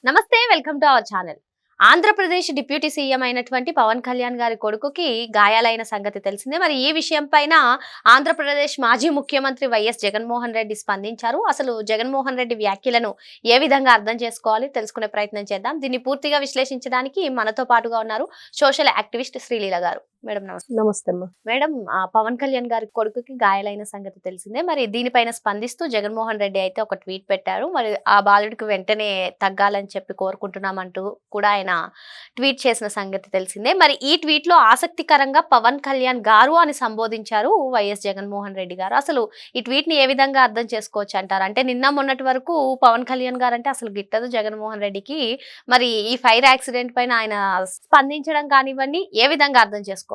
నమస్తే, welcome to our channel. Andhra Pradesh deputy CM అయినటువంటి పవన్ కళ్యాణ్ గారి కొడుకుకి గాయాలైన సంగతి తెలిసిందే. మరి ఈ విషయం పైన ఆంధ్రప్రదేశ్ మాజీ ముఖ్యమంత్రి వైఎస్ జగన్మోహన్ రెడ్డి స్పందించారు. అసలు జగన్మోహన్ రెడ్డి వ్యాఖ్యలను ఏ విధంగా అర్థం చేసుకోవాలి తెలుసుకునే ప్రయత్నం చేద్దాం. దీన్ని పూర్తిగా విశ్లేషించడానికి మనతో పాటుగా ఉన్నారు సోషల్ యాక్టివిస్ట్ శ్రీలీల గారు. మేడం నమస్తే. నమస్తే అమ్మా. మేడం, పవన్ కళ్యాణ్ గారి కొడుకుకి గాయాలైన సంగతి తెలిసిందే. మరి దీనిపైన స్పందిస్తూ జగన్మోహన్ రెడ్డి అయితే ఒక ట్వీట్ పెట్టారు. మరి ఆ బాలుడికి వెంటనే తగ్గాలని చెప్పి కోరుకుంటున్నామంటూ కూడా ఆయన ట్వీట్ చేసిన సంగతి తెలిసిందే. మరి ఈ ట్వీట్ లో ఆసక్తికరంగా పవన్ కళ్యాణ్ గారు అని సంబోధించారు వైఎస్ జగన్మోహన్ రెడ్డి గారు. అసలు ఈ ట్వీట్ ని ఏ విధంగా అర్థం చేసుకోవచ్చు అంటారు? అంటే నిన్న మొన్నటి వరకు పవన్ కళ్యాణ్ గారు అంటే అసలు గిట్టదు జగన్మోహన్ రెడ్డికి. మరి ఈ ఫైర్ యాక్సిడెంట్ పైన ఆయన స్పందించడం కానివ్వండి, ఏ విధంగా అర్థం చేసుకోవాలి?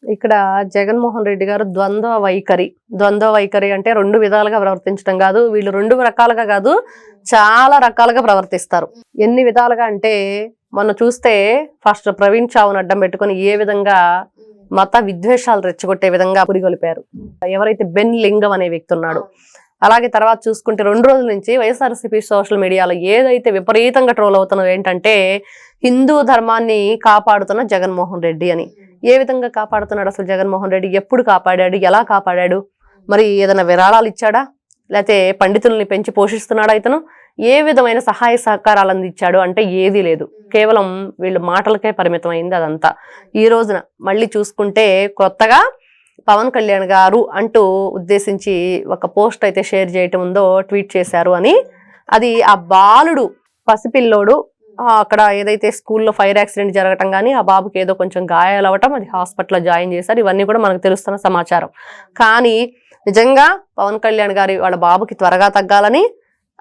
ఇక్కడ జగన్మోహన్ రెడ్డి గారు ద్వంద్వ వైఖరి అంటే రెండు విధాలుగా ప్రవర్తించడం కాదు, వీళ్ళు రెండు రకాలుగా కాదు చాలా రకాలుగా ప్రవర్తిస్తారు. ఎన్ని విధాలుగా అంటే మొన్న చూస్తే ఫస్ట్ ప్రవీణ్ చావును అడ్డం పెట్టుకుని ఏ విధంగా మత విద్వేషాలు రెచ్చగొట్టే విధంగా పురిగొలిపారు ఎవరైతే బెన్ లింగం అనే వ్యక్తి ఉన్నాడు. అలాగే తర్వాత చూసుకుంటే 2 రోజుల నుంచి వైఎస్ఆర్సీపీ సోషల్ మీడియాలో ఏదైతే విపరీతంగా ట్రోల్ అవుతున్నదో ఏంటంటే హిందూ ధర్మాన్ని కాపాడుతున్న జగన్మోహన్ రెడ్డి అని. ఏ విధంగా కాపాడుతున్నాడు అసలు జగన్మోహన్ రెడ్డి? ఎప్పుడు కాపాడాడు? ఎలా కాపాడాడు? మరి ఏదైనా విరాళాలు ఇచ్చాడా? లేకపోతే పండితుల్ని పెంచి పోషిస్తున్నాడా? ఇతను ఏ విధమైన సహాయ సహకారాలు అందించాడు అంటే ఏదీ లేదు. కేవలం వీళ్ళు మాటలకే పరిమితం అయింది అదంతా. ఈ రోజున మళ్ళీ చూసుకుంటే కొత్తగా పవన్ కళ్యాణ్ గారు అంటూ ఉద్దేశించి ఒక పోస్ట్ అయితే షేర్ చేయటం ఉందో ట్వీట్ చేశారు అని. అది ఆ బాలుడు పసిపిల్లోడు అక్కడ ఏదైతే స్కూల్లో ఫైర్ యాక్సిడెంట్ జరగటం కానీ ఆ బాబుకి ఏదో కొంచెం గాయాలు అవ్వటం, అది హాస్పిటల్లో జాయిన్ చేశారు. ఇవన్నీ కూడా మనకు తెలుస్తున్న సమాచారం. కానీ నిజంగా పవన్ కళ్యాణ్ గారి వాళ్ళ బాబుకి త్వరగా తగ్గాలని,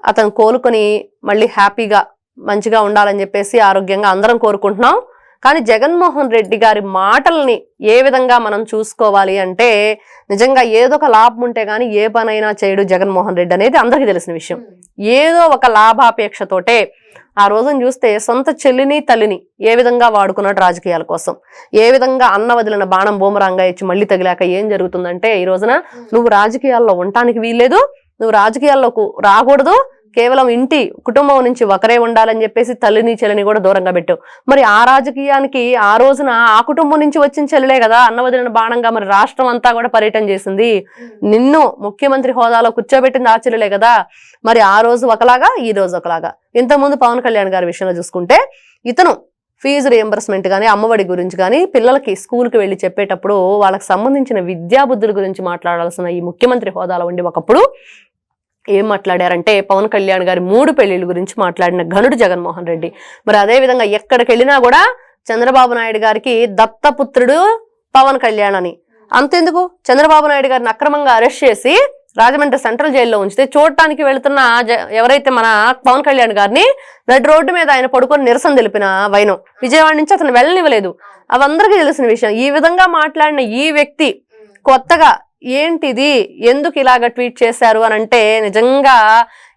అతను కోలుకొని మళ్ళీ హ్యాపీగా మంచిగా ఉండాలని చెప్పేసి ఆరోగ్యంగా అందరం కోరుకుంటున్నాం. కానీ జగన్మోహన్ రెడ్డి గారి మాటల్ని ఏ విధంగా మనం చూసుకోవాలి అంటే నిజంగా ఏదో ఒక లాభం ఉంటే గానీ ఏ పనైనా చేయడు జగన్మోహన్ రెడ్డి అనేది అందరికీ తెలిసిన విషయం. ఏదో ఒక లాభాపేక్షతోటే ఆ రోజును చూస్తే సొంత చెల్లిని తల్లిని ఏ విధంగా వాడుకున్నాడు రాజకీయాల కోసం. ఏ విధంగా అన్న వదిలిన బాణం బూమరాంగా ఇచ్చి మళ్ళీ తగిలాక ఏం జరుగుతుందంటే ఈ రోజున నువ్వు రాజకీయాల్లో ఉండటానికి వీల్లేదు, నువ్వు రాజకీయాల్లోకి రాకూడదు, కేవలం ఇంటి కుటుంబం నుంచి ఒకరే ఉండాలని చెప్పేసి తల్లిని చెల్లిని కూడా దూరంగా పెట్టావు. మరి ఆ రాజకీయానికి ఆ రోజున ఆ కుటుంబం నుంచి వచ్చిన చెల్లెలే కదా అన్న వదిలిన బాణంగా మరి రాష్ట్రం అంతా కూడా పర్యటన చేసింది. నిన్ను ముఖ్యమంత్రి హోదాలో కూర్చోబెట్టింది ఆ చెల్లెలే కదా. మరి ఆ రోజు ఒకలాగా ఈ రోజు ఒకలాగా. ఇంతకుముందు పవన్ కళ్యాణ్ గారి విషయంలో చూసుకుంటే ఇతను ఫీజు రియంబర్స్మెంట్ కానీ అమ్మఒడి గురించి కానీ పిల్లలకి స్కూల్కి వెళ్ళి చెప్పేటప్పుడు వాళ్ళకి సంబంధించిన విద్యాబుద్ధుల గురించి మాట్లాడాల్సిన ఈ ముఖ్యమంత్రి హోదాలో ఉండి ఒకప్పుడు ఏం మాట్లాడారంటే పవన్ కళ్యాణ్ గారి 3 పెళ్లిళ్ళ గురించి మాట్లాడిన ఘనుడు జగన్మోహన్ రెడ్డి. మరి అదే విధంగా ఎక్కడికి వెళ్ళినా కూడా చంద్రబాబు నాయుడు గారికి దత్తపుత్రుడు పవన్ కళ్యాణ్ అని. అంతెందుకు, చంద్రబాబు నాయుడు గారిని అక్రమంగా అరెస్ట్ చేసి రాజమండ్రి సెంట్రల్ జైల్లో ఉంచితే చూడటానికి వెళుతున్న ఎవరైతే మన పవన్ కళ్యాణ్ గారిని రెడ్ రోడ్డు మీద ఆయన పడుకొని నిరసన తెలిపిన వైనం విజయవాడ నుంచి అతను వెళ్ళనివ్వలేదు. అవందరికీ తెలిసిన విషయం. ఈ విధంగా మాట్లాడిన ఈ వ్యక్తి కొత్తగా ఏంటిది, ఎందుకు ఇలాగ ట్వీట్ చేశారు అని అంటే నిజంగా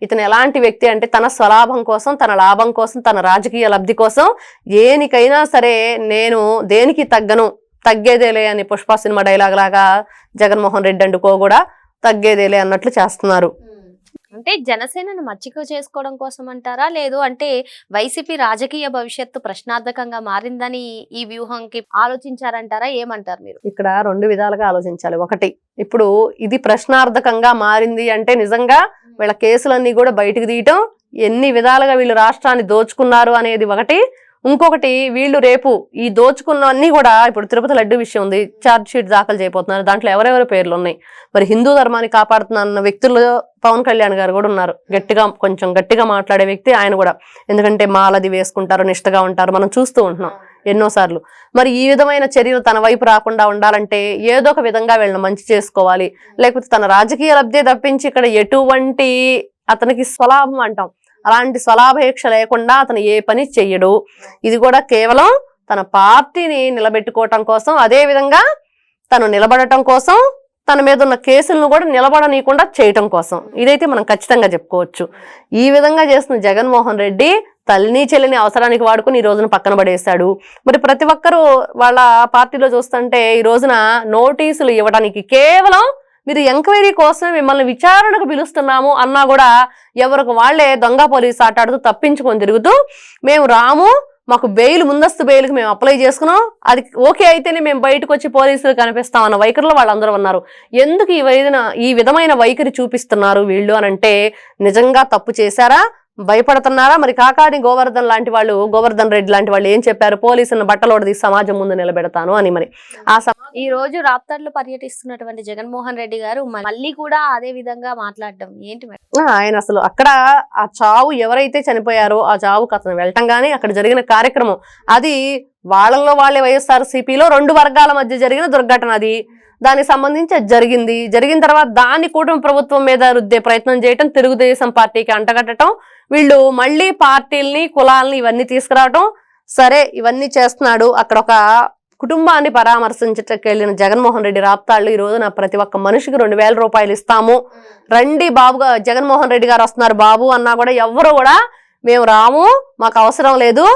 ఇతను ఎలాంటి వ్యక్తి అంటే తన స్వలాభం కోసం, తన లాభం కోసం, తన రాజకీయ లబ్ధి కోసం దేనికైనా సరే నేను దేనికి తగ్గను, తగ్గేదేలే అని పుష్ప సినిమా డైలాగ్ లాగా జగన్మోహన్ రెడ్డి అండుకో కూడా తగ్గేదేలే అన్నట్లు చేస్తున్నారు. అంటే జనసేనను మచ్చిక చేసుకోవడం కోసం అంటారా, లేదు అంటే వైసీపీ రాజకీయ భవిష్యత్తు ప్రశ్నార్థకంగా మారిందని ఈ వ్యూహంకి ఆలోచించారంటారా? ఏమంటారు మీరు? ఇక్కడ 2 విధాలుగా ఆలోచించాలి. ఒకటి, ఇప్పుడు ఇది ప్రశ్నార్థకంగా మారింది అంటే నిజంగా వీళ్ళ కేసులన్నీ కూడా బయటకు తీయటం, ఎన్ని విధాలుగా వీళ్ళు రాష్ట్రాన్ని దోచుకున్నారు అనేది ఒకటి. ఇంకొకటి, వీళ్ళు రేపు ఈ దోచుకున్నవన్నీ కూడా ఇప్పుడు తిరుపతి లడ్డు విషయం ఉంది, ఛార్జ్ షీట్ దాఖలు చేయబోతున్నారు. దాంట్లో ఎవరెవరి పేర్లు ఉన్నాయి. మరి హిందూ ధర్మాన్ని కాపాడుతున్న వ్యక్తులు పవన్ కళ్యాణ్ గారు కూడా ఉన్నారు. కొంచెం గట్టిగా మాట్లాడే వ్యక్తి ఆయన కూడా. ఎందుకంటే మాలది వేసుకుంటారు, నిష్టగా ఉంటారు, మనం చూస్తూ ఉంటున్నాం ఎన్నోసార్లు. మరి ఈ విధమైన చర్యలు తన వైపు రాకుండా ఉండాలంటే ఏదో ఒక విధంగా వీళ్ళని మంచి చేసుకోవాలి. లేకపోతే తన రాజకీయ లబ్ధి తప్పించి ఇక్కడ ఎటువంటి అతనికి స్వలాభం అంటాం అలాంటి స్వలాభేక్ష లేకుండా అతను ఏ పని చెయ్యడు. ఇది కూడా కేవలం తన పార్టీని నిలబెట్టుకోవటం కోసం, అదే విధంగా తను నిలబడటం కోసం, తన మీద ఉన్న కేసులను కూడా నిలబడనీయకుండా చేయటం కోసం. ఇదైతే మనం ఖచ్చితంగా చెప్పుకోవచ్చు. ఈ విధంగా చేస్తున్న జగన్మోహన్ రెడ్డి తల్లిని చెల్లిని అవసరానికి వాడుకుని ఈ రోజున పక్కన పడేశాడు. మరి ప్రతి ఒక్కరూ వాళ్ళ పార్టీలో చూస్తుంటే ఈ రోజున నోటీసులు ఇవ్వడానికి కేవలం మీరు ఎంక్వైరీ కోసమే మిమ్మల్ని విచారణకు పిలుస్తున్నాము అన్నా కూడా ఎవరికి వాళ్లే దొంగ పోలీసు ఆటాడుతూ తప్పించుకొని తిరుగుతూ మేము రాము, మాకు బెయిల్ ముందస్తు బెయిల్కి మేము అప్లై చేసుకున్నాం, అది ఓకే అయితేనే మేము బయటకు వచ్చి పోలీసులు కనిపిస్తాం అన్న వైఖరిలో వాళ్ళందరూ ఉన్నారు. ఎందుకు ఈ విధమైన వైఖరి చూపిస్తున్నారు వీళ్ళు అనంటే నిజంగా తప్పు చేశారా, భయపడుతున్నారా? మరి కాకాని గోవర్ధన్ రెడ్డి లాంటి వాళ్ళు ఏం చెప్పారు? పోలీసులను బట్టలోడి సమాజం ముందు నిలబెడతాను అని. మరి ఈ రోజు రాప్తాడులో పర్యటిస్తున్నటువంటి జగన్మోహన్ రెడ్డి గారు మళ్ళీ కూడా అదే విధంగా మాట్లాడడం ఏంటి మేడం? ఆయన అసలు అక్కడ ఆ చావు ఎవరైతే చనిపోయారో ఆ చావుకు అతను వెళ్ళటం గానీ అక్కడ జరిగిన కార్యక్రమం అది వాళ్ళలో వాళ్ళే వైఎస్ఆర్సీపీలో 2 వర్గాల మధ్య జరిగిన దుర్ఘటన. అది దానికి సంబంధించి జరిగిన తర్వాత దాన్ని కూటమి ప్రభుత్వం మీద రుద్దే ప్రయత్నం చేయటం, తెలుగుదేశం పార్టీకి అంటగట్టడం, వీళ్ళు మళ్ళీ పార్టీల్ని కులాలని ఇవన్నీ తీసుకురావటం. సరే ఇవన్నీ చేస్తున్నాడు. అక్కడ ఒక కుటుంబాన్ని పరామర్శించటకు వెళ్ళిన జగన్మోహన్ రెడ్డి రాప్తాళ్ళు ఈ రోజున ప్రతి ఒక్క మనిషికి 2000 రూపాయలు ఇస్తాము, రండి బాబుగా జగన్మోహన్ రెడ్డి గారు వస్తున్నారు బాబు అన్నా కూడా ఎవ్వరు కూడా మేము రాము, మాకు అవసరం లేదు,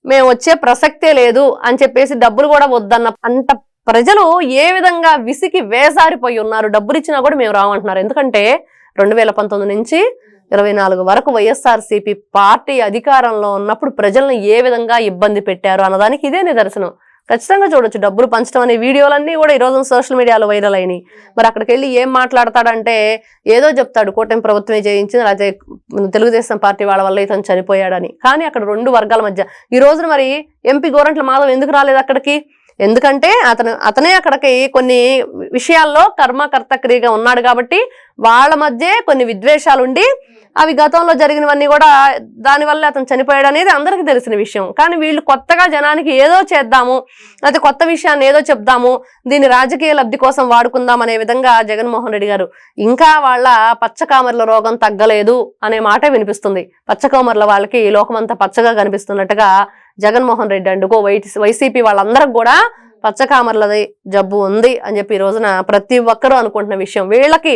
మేము వచ్చే ప్రసక్తే లేదు అని చెప్పేసి డబ్బులు కూడా వద్దన్న అంత ప్రజలు ఏ విధంగా విసికి వేసారిపోయి ఉన్నారు. డబ్బులు ఇచ్చినా కూడా మేము రామంటున్నారు. ఎందుకంటే 2019 నుంచి 24 వరకు వైఎస్ఆర్సీపీ పార్టీ అధికారంలో ఉన్నప్పుడు ప్రజలను ఏ విధంగా ఇబ్బంది పెట్టారు అన్నదానికి ఇదే నిదర్శనం. ఖచ్చితంగా చూడొచ్చు. డబ్బులు పంచడం అనే వీడియోలన్నీ కూడా ఈ రోజు సోషల్ మీడియాలో వైరల్ అయినాయి. మరి అక్కడికి వెళ్ళి ఏం మాట్లాడతాడంటే ఏదో చెప్తాడు, కూటమి ప్రభుత్వమే జయించింది, లేకపోతే తెలుగుదేశం పార్టీ వాళ్ళ వల్ల ఇతను చనిపోయాడని. కానీ అక్కడ 2 వర్గాల మధ్య ఈ రోజున మరి ఎంపీ గోరంట్ల మాధవ్ ఎందుకు రాలేదు అక్కడికి? ఎందుకంటే అతనే అక్కడికి కొన్ని విషయాల్లో కర్మకర్త క్రియగా ఉన్నాడు కాబట్టి వాళ్ళ మధ్య కొన్ని విద్వేషాలు ఉండి అవి గతంలో జరిగినవన్నీ కూడా దానివల్ల అతను చనిపోయాడు అనేది అందరికీ తెలిసిన విషయం. కానీ వీళ్ళు కొత్తగా జనానికి ఏదో చేద్దాము, లేకపోతే కొత్త విషయాన్ని ఏదో చెప్దాము, దీన్ని రాజకీయ లబ్ధి కోసం వాడుకుందాం అనే విధంగా జగన్మోహన్ రెడ్డి గారు ఇంకా వాళ్ళ పచ్చకామర్ల రోగం తగ్గలేదు అనే మాట వినిపిస్తుంది. పచ్చకామర్ల వాళ్ళకి లోకమంతా పచ్చగా కనిపిస్తున్నట్టుగా జగన్మోహన్ రెడ్డి అండుకో వైసీపీ వాళ్ళందరికి కూడా పచ్చకామర్లది జబ్బు ఉంది అని చెప్పి ఈ రోజున ప్రతి ఒక్కరూ అనుకుంటున్న విషయం. వీళ్ళకి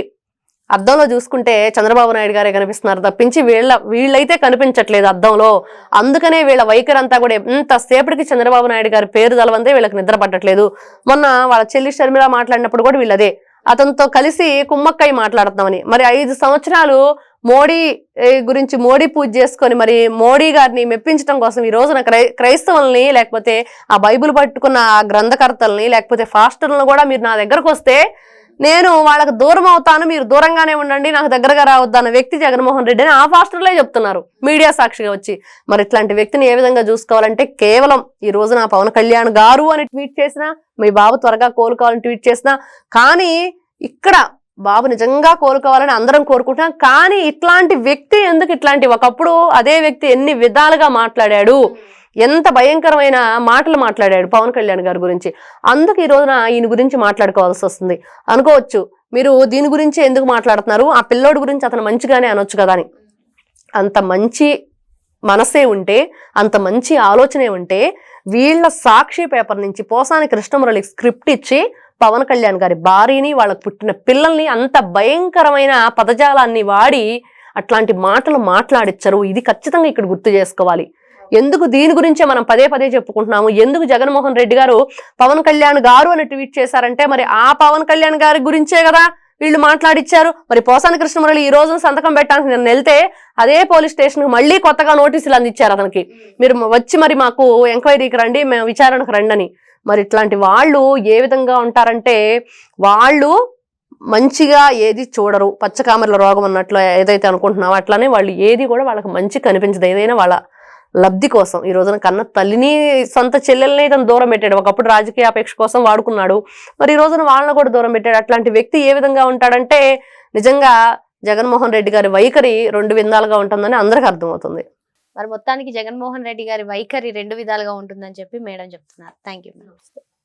అద్దంలో చూసుకుంటే చంద్రబాబు నాయుడు గారే కనిపిస్తున్నారు తప్పించి వీళ్ళైతే కనిపించట్లేదు అద్దంలో. అందుకనే వీళ్ళ వైఖరి అంతా కూడా ఎంతసేపటికి చంద్రబాబు నాయుడు గారి పేరు తలవందే వీళ్ళకి నిద్ర పట్టట్లేదు. మొన్న వాళ్ళ చెల్లి షర్మిల మాట్లాడినప్పుడు కూడా వీళ్ళదే అతనితో కలిసి కుమ్మక్కై మాట్లాడుతున్నామని. మరి 5 సంవత్సరాలు మోడీ గురించి మోడీ పూజ చేసుకొని మరి మోడీ గారిని మెప్పించడం కోసం ఈ రోజున క్రైస్తవుల్ని లేకపోతే ఆ బైబిల్ పట్టుకున్న ఆ గ్రంథకర్తల్ని లేకపోతే ఫాస్టర్లను కూడా మీరు నా దగ్గరకు వస్తే నేను వాళ్ళకి దూరం అవుతాను, మీరు దూరంగానే ఉండండి, నాకు దగ్గరగా రావద్దు అన్న వ్యక్తి జగన్మోహన్ రెడ్డి అని ఆ ఫాస్టర్లే చెప్తున్నారు మీడియా సాక్షిగా వచ్చి. మరి ఇట్లాంటి వ్యక్తిని ఏ విధంగా చూసుకోవాలంటే కేవలం ఈ రోజున పవన్ కళ్యాణ్ గారు అని ట్వీట్ చేసినా, మీ బాబు త్వరగా కోలుకోవాలని ట్వీట్ చేసినా, కానీ ఇక్కడ బాబు నిజంగా కోలుకోవాలని అందరం కోరుకుంటున్నాం. కానీ ఇట్లాంటి వ్యక్తి ఎందుకు ఒకప్పుడు అదే వ్యక్తి ఎన్ని విధాలుగా మాట్లాడాడు, ఎంత భయంకరమైన మాటలు మాట్లాడాడు పవన్ కళ్యాణ్ గారి గురించి. అందుకు ఈ రోజున ఈయన గురించి మాట్లాడుకోవాల్సి వస్తుంది. అనుకోవచ్చు మీరు దీని గురించి ఎందుకు మాట్లాడుతున్నారు, ఆ పిల్లోడి గురించి అతను మంచిగానే అనొచ్చు కదా అని. అంత మంచి మనసే ఉంటే, అంత మంచి ఆలోచనే ఉంటే వీళ్ళ సాక్షి పేపర్ నుంచి పోసాని కృష్ణమురళికి స్క్రిప్ట్ ఇచ్చి పవన్ కళ్యాణ్ గారి భార్యని వాళ్ళకు పుట్టిన పిల్లల్ని అంత భయంకరమైన పదజాలాన్ని వాడి అట్లాంటి మాటలు మాట్లాడిచ్చారు. ఇది ఖచ్చితంగా ఇక్కడ గుర్తు చేసుకోవాలి. ఎందుకు దీని గురించే మనం పదే చెప్పుకుంటున్నాము. ఎందుకు జగన్మోహన్ రెడ్డి గారు పవన్ కళ్యాణ్ గారు అని ట్వీట్ చేశారంటే మరి ఆ పవన్ కళ్యాణ్ గారి గురించే కదా వీళ్ళు మాట్లాడిచ్చారు. మరి పోసాని కృష్ణమురళి ఈ రోజు సంతకం పెట్టడానికి నేను వెళ్తే అదే పోలీస్ స్టేషన్ కు మళ్ళీ కొత్తగా నోటీసులు అందించారు అతనికి, మీరు వచ్చి మరి మాకు ఎంక్వైరీకి రండి, మేము విచారణకు రండి అని. మరి ఇట్లాంటి వాళ్ళు ఏ విధంగా ఉంటారంటే వాళ్ళు మంచిగా ఏది చూడరు, పచ్చకామర్ల రోగం అన్నట్లు ఏదైతే అనుకుంటున్నావో అట్లానే వాళ్ళు ఏది కూడా వాళ్ళకి మంచి కనిపించదు. ఏదైనా వాళ్ళ లబ్ధి కోసం. ఈ రోజున కన్న తల్లిని సొంత చెల్లెల్ని తను దూరం పెట్టాడు. ఒకప్పుడు రాజకీయ అపేక్ష కోసం వాడుకున్నాడు, మరి ఈ రోజున వాళ్ళని కూడా దూరం పెట్టాడు. అట్లాంటి వ్యక్తి ఏ విధంగా ఉంటాడంటే నిజంగా జగన్మోహన్ రెడ్డి గారి వైఖరి 2 విధాలుగా ఉంటుందని అందరికీ అర్థమవుతుంది. మరి మొత్తానికి జగన్మోహన్ రెడ్డి గారి వైఖరి 2 విధాలుగా ఉంటుందని చెప్పి మేడం చెప్తున్నారు. Thank you.